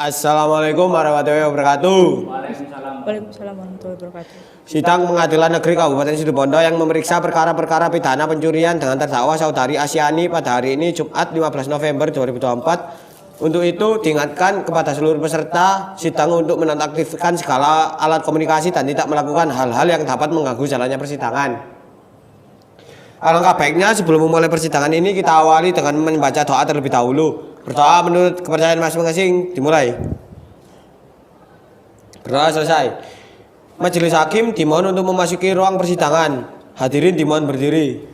Assalamualaikum warahmatullahi wabarakatuh. Waalaikumsalam warahmatullahi wabarakatuh. Sidang Pengadilan Negeri Kabupaten Situbondo yang memeriksa perkara-perkara pidana pencurian dengan terdakwa Saudari Asyani pada hari ini Jumat 15 November 2024. Untuk itu diingatkan kepada seluruh peserta sidang untuk menonaktifkan segala alat komunikasi dan tidak melakukan hal-hal yang dapat mengganggu jalannya persidangan. Alangkah baiknya sebelum memulai persidangan ini kita awali dengan membaca doa terlebih dahulu. Berdoa menurut kepercayaan masing-masing dimulai. Berdoa selesai. Majelis hakim dimohon untuk memasuki ruang persidangan. Hadirin dimohon berdiri.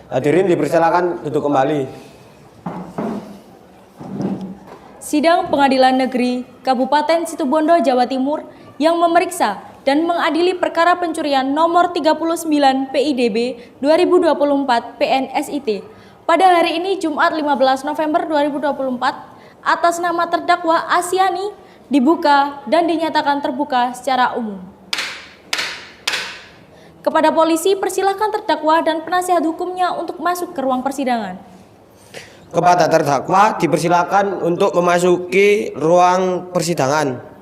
Hadirin dipersilakan duduk kembali. Sidang Pengadilan Negeri Kabupaten Situbondo, Jawa Timur yang memeriksa dan mengadili perkara pencurian nomor 39 PIDB 2024 PNSIT pada hari ini Jumat 15 November 2024 atas nama terdakwa Asyani dibuka dan dinyatakan terbuka secara umum. Kepada polisi, persilahkan terdakwa dan penasihat hukumnya untuk masuk ke ruang persidangan. Kepada terdakwa dipersilakan untuk memasuki ruang persidangan.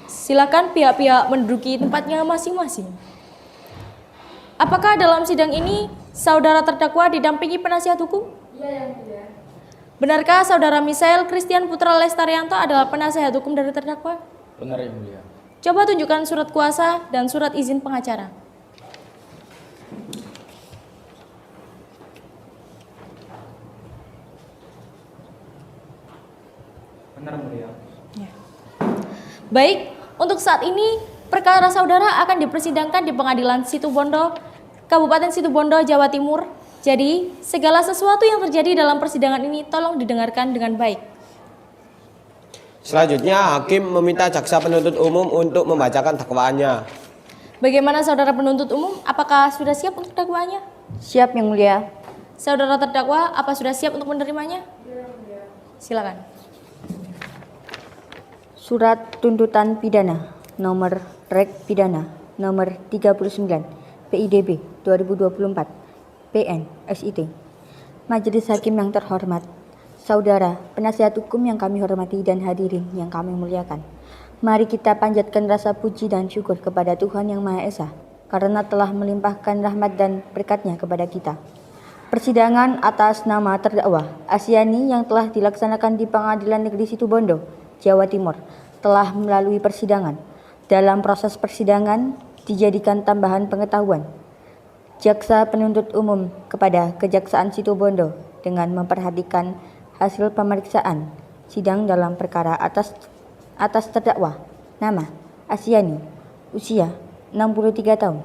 Silakan pihak-pihak menduduki tempatnya masing-masing. Apakah dalam sidang ini saudara terdakwa didampingi penasihat hukum? Iya, Yang Mulia. Benarkah saudara Misael Christian Putra Lestarianto adalah penasihat hukum dari terdakwa? Benar, Yang Mulia. Coba tunjukkan surat kuasa dan surat izin pengacara. Benar, Mulia. Ya. Baik, untuk saat ini perkara saudara akan dipersidangkan di Pengadilan Situbondo, Kabupaten Situbondo, Jawa Timur. Jadi, segala sesuatu yang terjadi dalam persidangan ini tolong didengarkan dengan baik. Selanjutnya, hakim meminta jaksa penuntut umum untuk membacakan dakwaannya. Bagaimana saudara penuntut umum? Apakah sudah siap untuk dakwaannya? Siap, Yang Mulia. Saudara terdakwa, apa sudah siap untuk menerimanya? Silakan. Surat tuntutan pidana nomor Rek Pidana nomor 39 PIDB 2024 PN SIT. Majelis Hakim yang terhormat, saudara penasihat hukum yang kami hormati dan hadirin yang kami muliakan. Mari kita panjatkan rasa puji dan syukur kepada Tuhan Yang Maha Esa karena telah melimpahkan rahmat dan berkat-Nya kepada kita. Persidangan atas nama terdakwa Asyani yang telah dilaksanakan di Pengadilan Negeri Situbondo, Jawa Timur telah melalui persidangan. Dalam proses persidangan dijadikan tambahan pengetahuan jaksa penuntut umum kepada Kejaksaan Situbondo dengan memperhatikan hasil pemeriksaan sidang dalam perkara atas terdakwa nama Asyani, usia 63 tahun,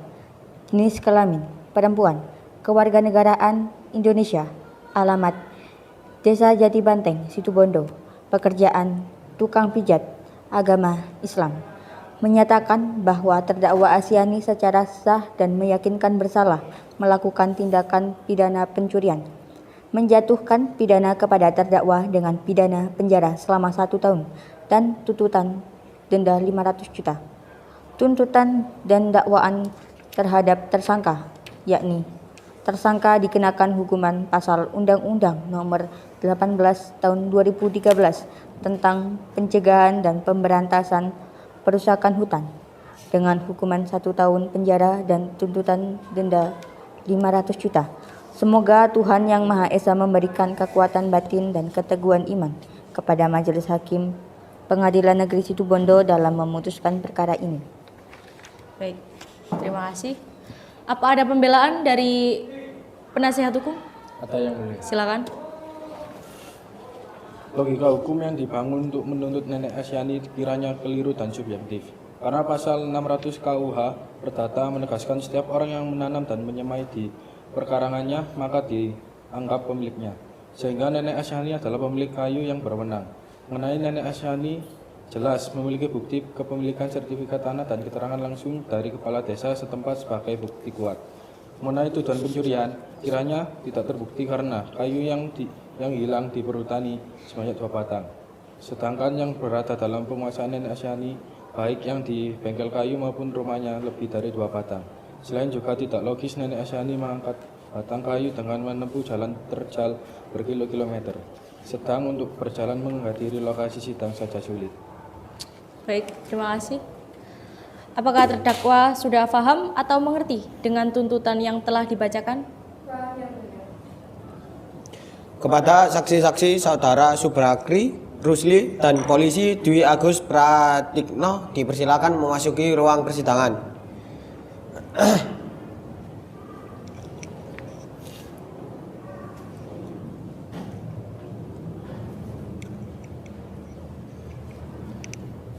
jenis kelamin perempuan, kewarganegaraan Indonesia, alamat Desa Jati Banteng, Situbondo, pekerjaan tukang pijat, agama Islam. Menyatakan bahwa terdakwa Asyani secara sah dan meyakinkan bersalah melakukan tindakan pidana pencurian, menjatuhkan pidana kepada terdakwa dengan pidana penjara selama 1 tahun dan tuntutan denda 500 juta. Tuntutan dan dakwaan terhadap tersangka, yakni tersangka dikenakan hukuman pasal Undang-Undang Nomor 18 Tahun 2013 tentang pencegahan dan pemberantasan perusakan hutan dengan hukuman 1 tahun penjara dan tuntutan denda 500 juta. Semoga Tuhan Yang Maha Esa memberikan kekuatan batin dan keteguhan iman kepada Majelis Hakim Pengadilan Negeri Situbondo dalam memutuskan perkara ini. Baik, terima kasih. Apa ada pembelaan dari penasihat hukum? Ada, Yang Mulia. Silakan. Logika hukum yang dibangun untuk menuntut Nenek Asyani kiranya keliru dan subjektif. Karena pasal 600 KUH Perdata menegaskan setiap orang yang menanam dan menyemai di perkarangannya maka dianggap pemiliknya. Sehingga Nenek Asyani adalah pemilik kayu yang berwenang. Mengenai Nenek Asyani jelas memiliki bukti kepemilikan sertifikat tanah dan keterangan langsung dari kepala desa setempat sebagai bukti kuat. Mengenai tujuan pencurian, kiranya tidak terbukti karena kayu yang hilang di perhutani sebanyak 2 batang. Sedangkan yang berada dalam penguasaan Nenek Asyani baik yang di bengkel kayu maupun rumahnya lebih dari 2 batang. Selain juga tidak logis Nenek Asyani mengangkat batang kayu dengan menempuh jalan terjal berkilo-kilometer. Sedang untuk berjalan menghadiri lokasi sidang saja sulit. Baik, terima kasih. Apakah terdakwa sudah paham atau mengerti dengan tuntutan yang telah dibacakan? Kepada saksi-saksi Saudara Subrakri, Rusli, dan Polisi Dwi Agus Pratikno dipersilakan memasuki ruang persidangan.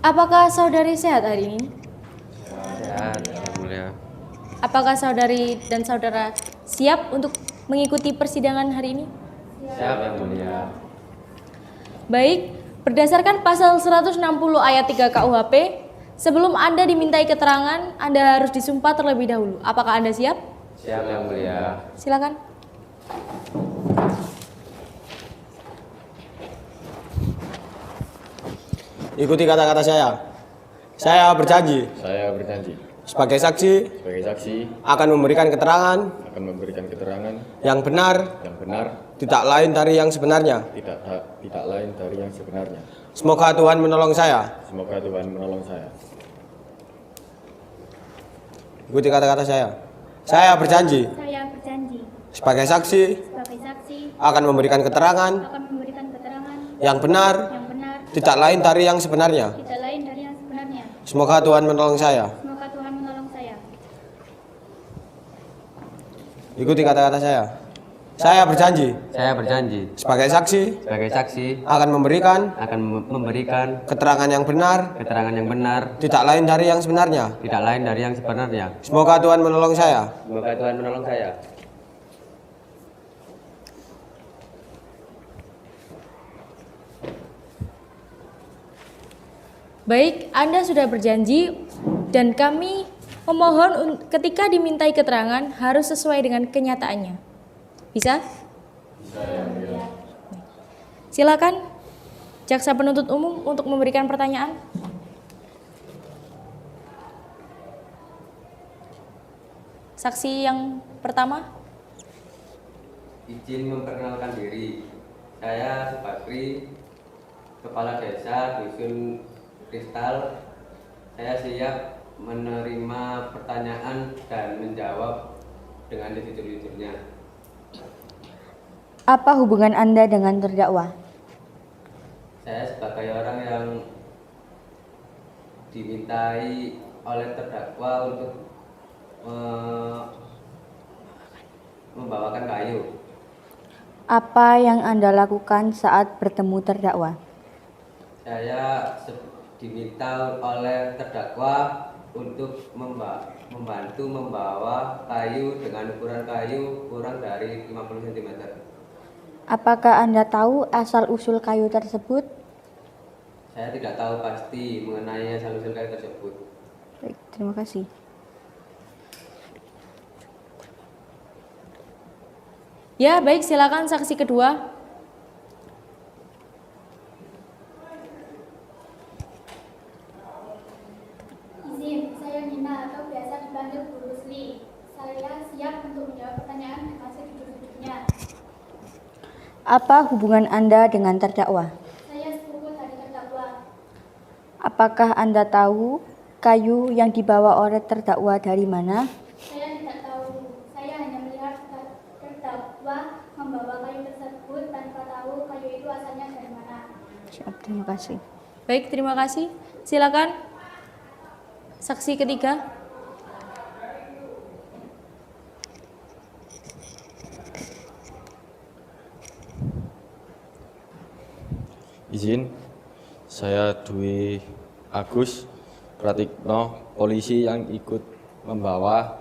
Apakah saudari sehat hari ini? Sehat, Yang Mulia. Apakah saudari dan saudara siap untuk mengikuti persidangan hari ini? Siap, Yang Mulia. Baik, berdasarkan pasal 160 ayat 3 KUHP, sebelum Anda dimintai keterangan, Anda harus disumpah terlebih dahulu. Apakah Anda siap? Siap, Yang Mulia. Silakan. Ikuti kata-kata saya. Saya berjanji Saya berjanji sebagai saksi sebagai saksi akan memberikan keterangan akan memberikan keterangan yang benar, yang benar, tidak lain dari yang sebenarnya. tidak lain dari yang sebenarnya. Semoga Tuhan menolong saya. Semoga Tuhan menolong saya. Ikuti kata-kata saya. Saya berjanji Saya berjanji sebagai saksi sebagai saksi akan memberikan keterangan akan memberikan keterangan yang benar, yang benar, tidak lain dari yang sebenarnya. tidak lain dari yang sebenarnya. Semoga Tuhan menolong saya. Semoga Tuhan menolong saya. Ikuti kata-kata saya. Saya berjanji Saya berjanji sebagai saksi sebagai saksi akan memberikan memberikan keterangan yang benar, keterangan yang benar, tidak lain dari yang sebenarnya. tidak lain dari yang sebenarnya. Semoga Tuhan menolong saya. Semoga Tuhan menolong saya. Baik, Anda sudah berjanji dan kami memohon ketika dimintai keterangan harus sesuai dengan kenyataannya. Bisa? Silakan jaksa penuntut umum untuk memberikan pertanyaan. Saksi yang pertama. Izin memperkenalkan diri. Saya Subakri, Kepala Desa Dusun Kristal. Saya siap menerima pertanyaan dan menjawab dengan sejujur-jujurnya. Apa hubungan Anda dengan terdakwa? Saya sebagai orang yang dimintai oleh terdakwa untuk membawakan kayu. Apa yang Anda lakukan saat bertemu terdakwa? Saya diminta oleh terdakwa untuk membantu membawa kayu dengan ukuran kayu kurang dari 50 cm. Apakah Anda tahu asal-usul kayu tersebut? Saya tidak tahu pasti mengenai asal-usul kayu tersebut. Baik, terima kasih. Ya, baik, silakan saksi kedua. Izin, saya Nina atau biasa dipanggil Bu Rusli. Saya siap untuk menjawab pertanyaan dengan sejujur-jujurnya. Apa hubungan Anda dengan terdakwa? Saya sepupu dari terdakwa. Apakah Anda tahu kayu yang dibawa oleh terdakwa dari mana? Saya tidak tahu. Saya hanya melihat terdakwa membawa kayu tersebut tanpa tahu kayu itu asalnya dari mana. Siap, terima kasih. Baik, terima kasih. Silakan saksi ketiga. Izin, saya Dwi Agus Pratikno, polisi yang ikut membawa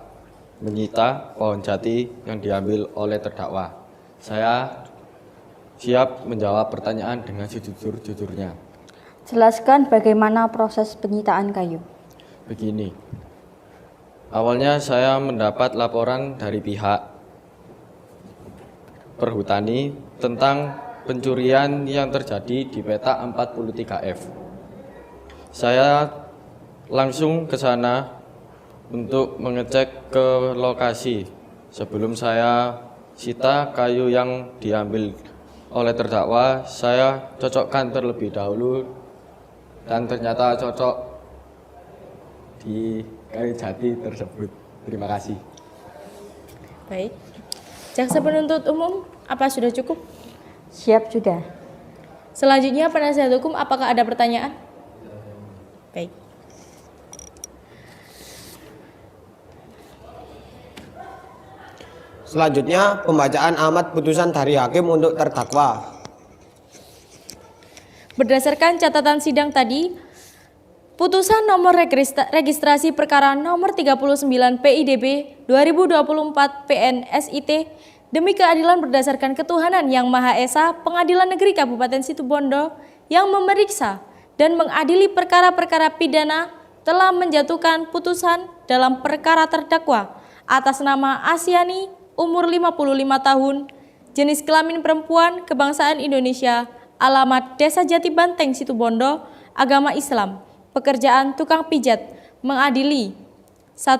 menyita pohon jati yang diambil oleh terdakwa. Saya siap menjawab pertanyaan dengan sejujur-jujurnya. Jelaskan bagaimana proses penyitaan kayu. Begini, awalnya saya mendapat laporan dari pihak perhutani tentang pencurian yang terjadi di peta 43F. Saya langsung ke sana untuk mengecek ke lokasi. Sebelum saya sita kayu yang diambil oleh terdakwa, saya cocokkan terlebih dahulu dan ternyata cocok di kayu jati tersebut. Terima kasih. Baik. Jaksa penuntut umum, apa sudah cukup? Siap sudah. Selanjutnya penasihat hukum, apakah ada pertanyaan? Baik. Selanjutnya pembacaan amad putusan dari hakim untuk terdakwa. Berdasarkan catatan sidang tadi, putusan nomor registrasi perkara nomor 39 PIDB 2024 PN SIT demi keadilan berdasarkan ketuhanan yang Maha Esa, Pengadilan Negeri Kabupaten Situbondo yang memeriksa dan mengadili perkara-perkara pidana telah menjatuhkan putusan dalam perkara terdakwa atas nama Asyani, umur 55 tahun, jenis kelamin perempuan, kebangsaan Indonesia, alamat Desa Jati Banteng, Situbondo, agama Islam, pekerjaan tukang pijat, mengadili. 1.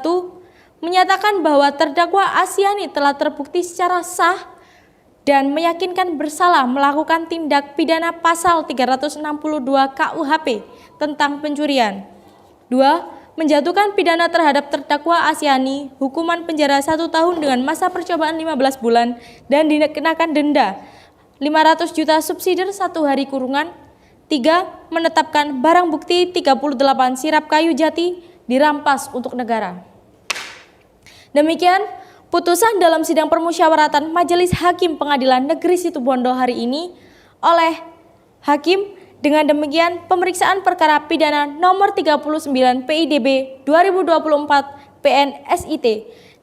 Menyatakan bahwa terdakwa Asyani telah terbukti secara sah dan meyakinkan bersalah melakukan tindak pidana pasal 362 KUHP tentang pencurian. 2. Menjatuhkan pidana terhadap terdakwa Asyani hukuman penjara 1 tahun dengan masa percobaan 15 bulan dan dikenakan denda 500 juta subsidi 1 hari kurungan. 3. Menetapkan barang bukti 38 sirap kayu jati dirampas untuk negara. Demikian putusan dalam sidang permusyawaratan Majelis Hakim Pengadilan Negeri Situbondo hari ini oleh Hakim. Dengan demikian, pemeriksaan perkara pidana nomor 39 PIDB 2024 PN SIT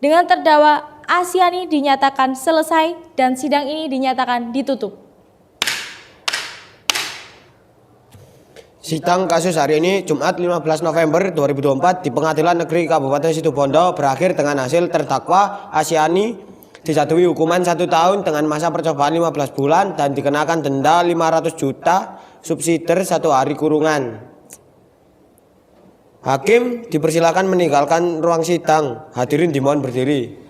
dengan terdakwa Asyani dinyatakan selesai dan sidang ini dinyatakan ditutup. Sidang kasus hari ini Jumat 15 November 2024 di Pengadilan Negeri Kabupaten Situbondo berakhir dengan hasil terdakwa Asyani dijatuhi hukuman 1 tahun dengan masa percobaan 15 bulan dan dikenakan denda 500 juta subsidi 1 hari kurungan. Hakim dipersilakan meninggalkan ruang sidang. Hadirin dimohon berdiri.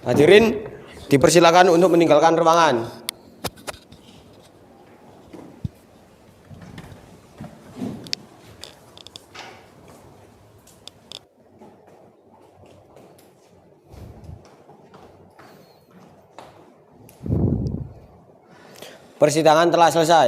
Hadirin dipersilakan untuk meninggalkan ruangan. Persidangan telah selesai.